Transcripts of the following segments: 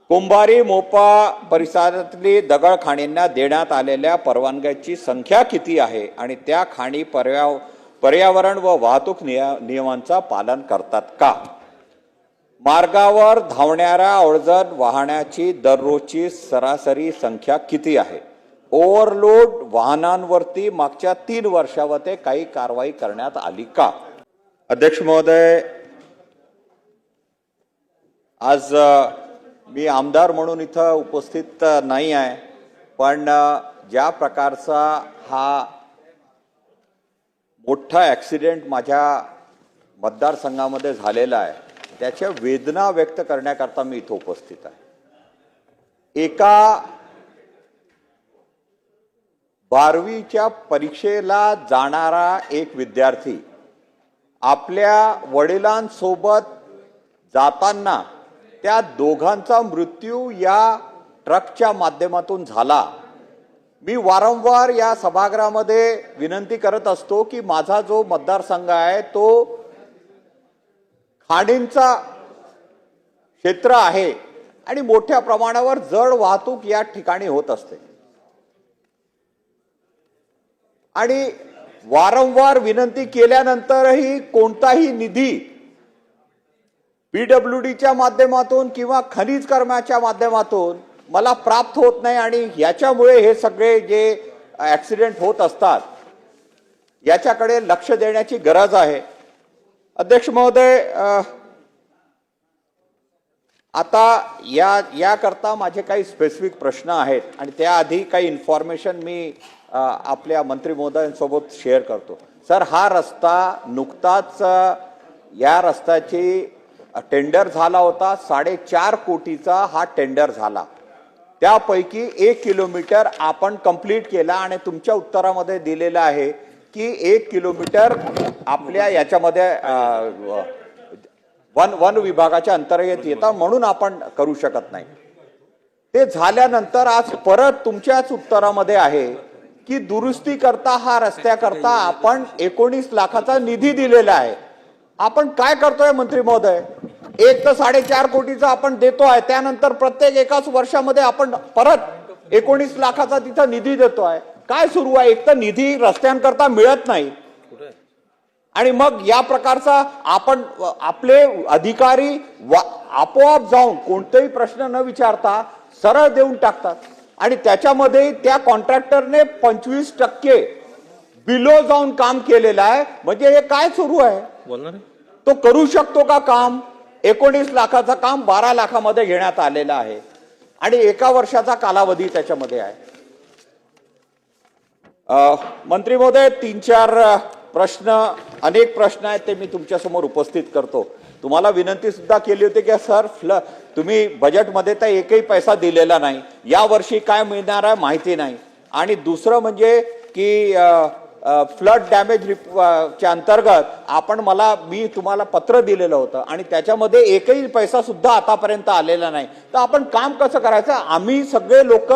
कुंभारी मोपा परिसरातली दगडखाणींना देण्यात आलेल्या परवानग्याची संख्या किती आहे आणि त्या खाणी पर्यावरण व वाहतूक नियमांचा पालन करतात का? मार्गावर धावणाऱ्या अवजड वाहनाची दररोजची सरासरी संख्या किती आहे? ओव्हरलोड वाहनांवरती मागच्या 3 वर्षामध्ये काही कारवाई करण्यात आली का? अध्यक्ष महोदय, आज मी आमदार म्हणून इथं उपस्थित नाही आहे, पण ज्या प्रकारचा हा मोठा ॲक्सिडेंट माझ्या मतदारसंघामध्ये झालेला आहे त्याच्या वेदना व्यक्त करण्याकरता मी इथं उपस्थित आहे। एका 12वीच्या परीक्षेला जाणारा एक विद्यार्थी आपल्या वडिलांसोबत जाताना त्या दोघांचा मृत्यू या ट्रकच्या माध्यमातून झाला। मी वारंवार या सभागृहामध्ये विनंती करत असतो की माझा जो मतदारसंघ आहे तो खाणींचा क्षेत्र आहे आणि मोठ्या प्रमाणावर जड वाहतूक या ठिकाणी होत असते आणि वारंवार विनंती केल्यानंतरही कोणताही निधी पीडब्ल्यूडीच्या माध्यमातून किंवा खनिज कर्माच्या माध्यमातून मला प्राप्त होत नाही आणि याच्यामुळे हे सगळे जे ॲक्सिडेंट होत असतात याच्याकडे लक्ष देण्याची गरज आहे। अध्यक्ष महोदय, आता याकरता माझे काही स्पेसिफिक प्रश्न आहेत आणि त्याआधी काही इन्फॉर्मेशन मी आपल्या मंत्री महोदयांसोबत शेअर करतो। सर, हा रस्ता नुकताच या रस्त्याची टेंडर झाला होता, 4.5 कोटीचा हा टेंडर झाला। त्यापैकी 1 किलोमीटर आपण कंप्लीट केला आणि तुमच्या उत्तरामध्ये दिलेलं आहे की 1 किलोमीटर आपल्या याच्यामध्ये वन विभागाच्या अंतर्गत येतं म्हणून आपण करू शकत नाही। ते झाल्यानंतर आज परत तुमच्याच उत्तरामध्ये आहे की दुरुस्ती करता हा रस्त्याकरता आपण 19 लाखाचा निधी दिलेला आहे। आपण काय करतोय मंत्री महोदय? एक तर 4.5 कोटीचा आपण देतो आहे, त्यानंतर प्रत्येक एकाच वर्षामध्ये आपण परत 19 लाखाचा तिथं निधी देतो आहे। काय सुरू आहे? एक तर निधी रस्त्यांकरता मिळत नाही आणि मग या प्रकारचा आपण आपले अधिकारी आपोआप जाऊन कोणतेही प्रश्न न विचारता सरळ देऊन टाकतात आणि त्याच्यामध्ये त्या कॉन्ट्रॅक्टरने 25% बिलो जाऊन काम केलेलं आहे। म्हणजे हे काय सुरू आहे? तो करू शकतो का काम? 19 लाखाचा काम 12 लाखामध्ये घेण्यात आलेला आहे आणि 1 वर्षाचा कालावधी त्याच्यामध्ये आहे। मंत्री महोदय, 3-4 प्रश्न, अनेक प्रश्न आहेत ते मी तुमच्या समोर उपस्थित करतो। तुम्हाला विनंती सुद्धा केली होती की सर तुम्ही बजेटमध्ये तर एकही पैसा दिलेला नाही, या वर्षी काय मिळणार आहे माहिती नाही। आणि दुसरं म्हणजे की फ्लड डॅमेज च्या अंतर्गत मी तुम्हाला पत्र दिलेलं होतं आणि त्याच्यामध्ये एकही पैसा सुद्धा आतापर्यंत आलेला नाही। तर आपण काम कसं करायचं? आम्ही सगळे लोक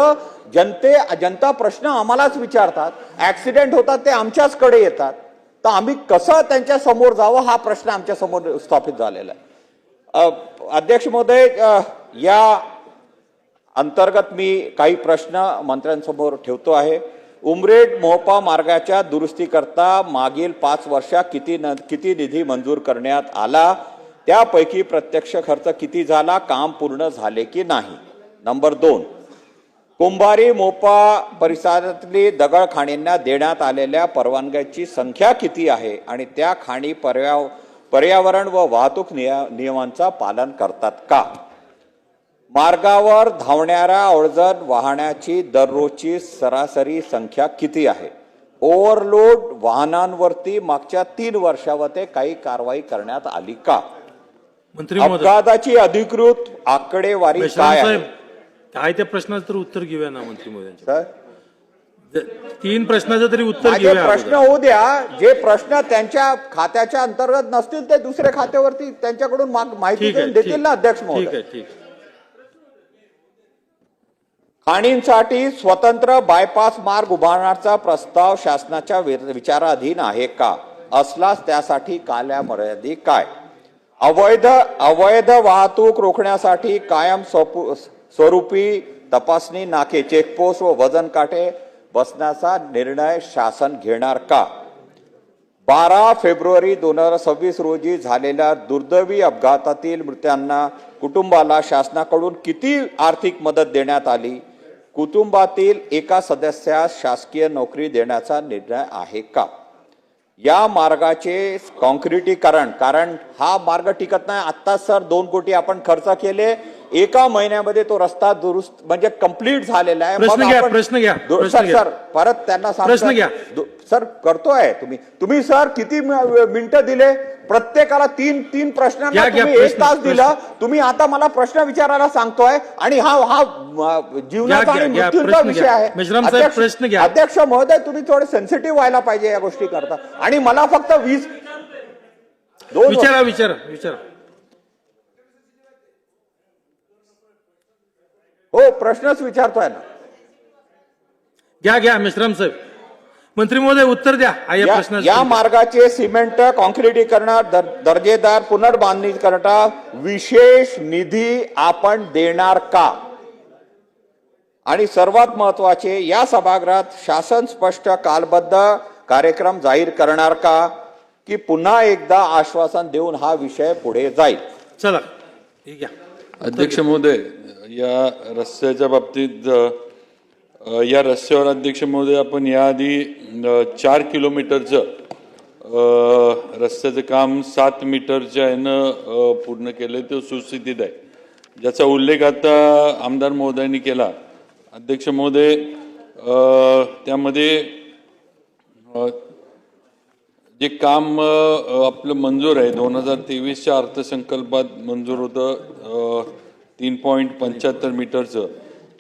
जनता प्रश्न आम्हालाच विचारतात, ऍक्सिडेंट होतात ते आमच्याचकडे येतात, तर आम्ही कसं त्यांच्या समोर जावं हा प्रश्न आमच्या समोर स्थापित झालेला आहे। अध्यक्ष महोदय, या अंतर्गत मी काही प्रश्न मंत्र्यांसमोर ठेवतो आहे। उमरेड मोहपा मार्गाच्या दुरुस्तीकरता मागील 5 वर्षात किती निधी मंजूर करण्यात आला? त्यापैकी प्रत्यक्ष खर्च किती झाला? काम पूर्ण झाले की नाही? नंबर 2, कुंभारी मोपा परिसरातली दगडखाणींना देण्यात आलेल्या परवानग्याची संख्या किती आहे आणि त्या खाणी पर्यावरण व वाहतूक नियमांचा पालन करतात का? मार्गावर धावणाऱ्या अवजड वाहनाची दररोजची सरासरी संख्या किती आहे? ओव्हरलोड वाहनांवरती मागच्या 3 वर्षामध्ये काही कारवाई करण्यात आली का? अपघाताची अधिकृत आकडेवारी काय आहे? काय त्या प्रश्नाचं तर उत्तर घेऊया ना मंत्री महोदय। सर, 3 प्रश्नाचं तरी उत्तर घेऊया। प्रश्न होऊ द्या, जे प्रश्न त्यांच्या खात्याच्या अंतर्गत नसतील ते दुसऱ्या खात्यावरती त्यांच्याकडून माहिती देतील ना अध्यक्ष महोदय। ठीक आहे, ठीक आहे। खाणींसाठी स्वतंत्र बायपास मार्ग उभारण्याचा प्रस्ताव शासनाच्या विचाराधीन आहे का? असल्यास त्यासाठी कालमर्यादा काय? अवैध वाहतूक रोखण्यासाठी कायम स्वरूपी तपासणी नाके, चेकपोस्ट व वजन काटे बसण्याचा निर्णय शासन घेणार का? 12 फेब्रुवारी 2026 रोजी झालेल्या दुर्दैवी अपघातातील मृतांना कुटुंबाला शासनाकडून किती आर्थिक मदत देण्यात आली? कुटुंबातील एका सदस्यास शासकीय नोकरी देण्याचा निर्णय आहे का? या मार्गाचे कॉन्क्रिटीकरण, कारण हा मार्ग टिकत नाही. आता सर 2 कोटी आपण खर्च केले, एका महिन्यामध्ये तो रस्ता दुरुस्त म्हणजे कंप्लीट झालेला आहे. प्रश्न मग घ्या, आपण- प्रश्न घ्या, प्रश्न सर घ्या. सर परत त्यांना प्रश्न घ्या. सर करतोय तुम्ही सर किती मिनिटं दिले प्रत्येकाला? तीन प्रश्नांना घ्या, तुम्ही प्रश्न, 1 तास दिला. तुम्ही आता मला प्रश्न विचारायला सांगतोय आणि हा जीवनाचा घ्या, आणि घ्या, मृत्यूचा प्रश्न विषय घ्या. आहे. मेश्राम साहेब, प्रश्न घ्या. अध्यक्ष महोदय, तुम्ही थोडे सेन्सिटिव्ह व्हायला पाहिजे या गोष्टी करता आणि मला फक्त 2 विचारा. हो, प्रश्नच विचारतोय ना. घ्या मेश्राम साहेब. मंत्री महोदय उत्तर द्या या प्रश्नाचं. या मार्गाचे सिमेंट कॉन्क्रिटीकरण, दर्जेदार पुनर्बांधणी करता विशेष निधी आपण देणार का? आणि सर्वात महत्वाचे, या सभागृहात शासन स्पष्ट कालबद्ध कार्यक्रम जाहीर करणार का, की पुन्हा एकदा आश्वासन देऊन हा विषय पुढे जाईल? चला ठीक आहे. अध्यक्ष महोदय, या रस्त्याच्या बाबतीत या रस्त्यावर अध्यक्ष महोदय आपण याआधी 4 किलोमीटरचं रस्त्याचं काम 7 मीटरच्या यानं पूर्ण केलं, ते सुस्थितीत आहे, ज्याचा उल्लेख आता आमदार महोदयांनी केला. अध्यक्ष महोदय, त्यामध्ये जे काम आपलं मंजूर आहे 2023च्या अर्थसंकल्पात मंजूर होतं 3.75 मीटरचं,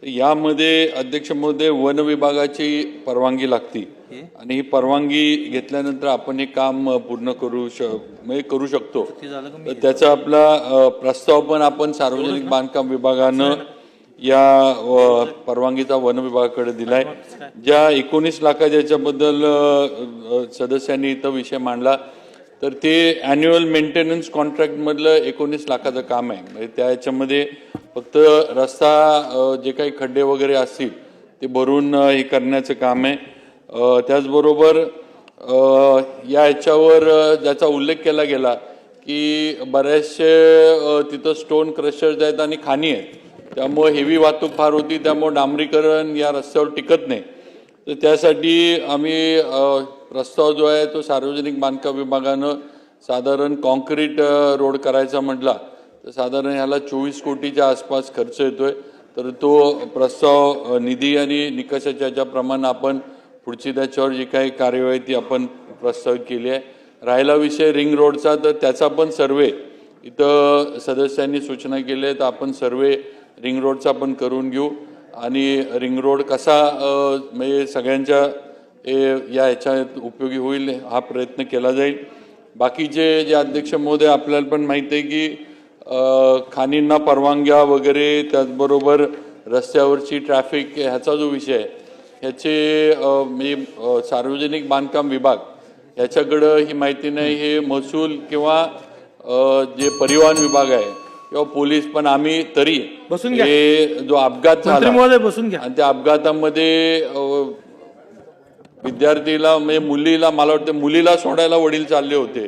यामध्ये अध्यक्ष महोदय वन विभागाची परवानगी लागती आणि ही परवानगी घेतल्यानंतर आपण हे काम पूर्ण करू शकतो. तर त्याचा आपला प्रस्ताव पण आपण सार्वजनिक बांधकाम विभागानं या परवानगीचा वन विभागाकडे दिलाय. ज्या 19 लाखाच्या याच्याबद्दल सदस्यांनी इथं विषय मांडला, तर ते ॲन्युअल मेंटेनन्स कॉन्ट्रॅक्टमधलं 19 लाखाचं काम आहे. म्हणजे त्या याच्यामध्ये फक्त रस्ता जे काही खड्डे वगैरे असतील ते भरून हे करण्याचं काम आहे. त्याचबरोबर या याच्यावर ज्याचा उल्लेख केला गेला की बरेचसे तिथं स्टोन क्रशर्स आहेत आणि खाणी आहेत, त्यामुळे हेवी वाहतूक फार होती, त्यामुळे डांबरीकरण या रस्त्यावर टिकत नाही. तर त्यासाठी आम्ही प्रस्ताव जो आहे तो सार्वजनिक बांधकाम विभागानं साधारण कॉन्क्रीट रोड करायचा म्हटला तर साधारण ह्याला 24 कोटीच्या आसपास खर्च येतोय. तर तो प्रस्ताव निधी आणि निकषाच्या ज्याप्रमाणे आपण पुढची त्याच्यावर जी काही कार्यवाही ती आपण प्रस्तावित केली आहे. राहिला विषय रिंग रोडचा, तर त्याचा पण सर्वे इथं सदस्यांनी सूचना केल्या आहेत. आपण सर्वे रिंग रोडचा पण करून घेऊ आणि रिंग रोड कसा म्हणजे सगळ्यांच्या या ह्याच्यात उपयोगी होईल हा प्रयत्न केला जाईल. बाकीचे जे अध्यक्ष महोदय, आपल्याला पण माहिती आहे की खाणींना परवानग्या वगैरे, त्याचबरोबर रस्त्यावरची ट्रॅफिक ह्याचा जो विषय आहे ह्याचे म्हणजे सार्वजनिक बांधकाम विभाग ह्याच्याकडं ही माहिती नाही. हे महसूल किंवा जे परिवहन विभाग आहे किंवा पोलीस, पण आम्ही तरी बसून घ्या. हे जो अपघात मंत्री झाला महोदय बसून घ्या. आणि त्या अपघातामध्ये विद्यार्थीला म्हणजे मुलीला, मला वाटतं मुलीला सोडायला वडील चालले होते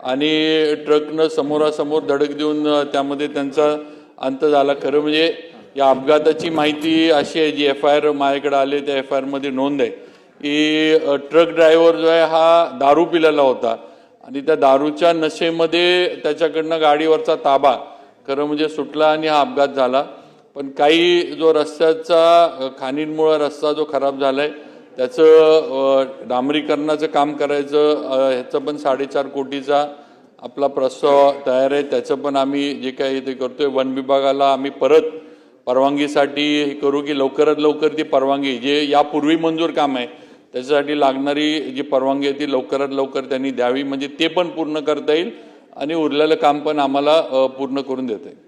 आणि ट्रकनं समोरासमोर धडक देऊन त्यामध्ये त्यांचा अंत झाला. खरं म्हणजे या अपघाताची माहिती अशी आहे, जी FIR माझ्याकडे आले त्या FIR मध्ये नोंद आहे की ट्रक ड्रायव्हर जो आहे हा दारू पिलेला होता आणि त्या दारूच्या नशेमध्ये त्याच्याकडनं गाडीवरचा ताबा खरं म्हणजे सुटला आणि हा अपघात झाला. पण काही जो रस्त्याचा खाणींमुळे रस्ता जो खराब झालाय त्याचं डांबरीकरणाचं काम करायचं, ह्याचं पण 4.5 कोटीचा आपला प्रस्ताव तयार आहे. त्याचं पण आम्ही जे काही ते करतोय, वन विभागाला आम्ही परत परवानगीसाठी हे करू की लवकरात लवकर ती परवानगी जे यापूर्वी मंजूर काम आहे त्याच्यासाठी लागणारी जी परवानगी आहे ती लवकरात लवकर त्यांनी द्यावी, म्हणजे ते पण पूर्ण करता येईल आणि उरलेलं काम पण आम्हाला पूर्ण करून देता येईल.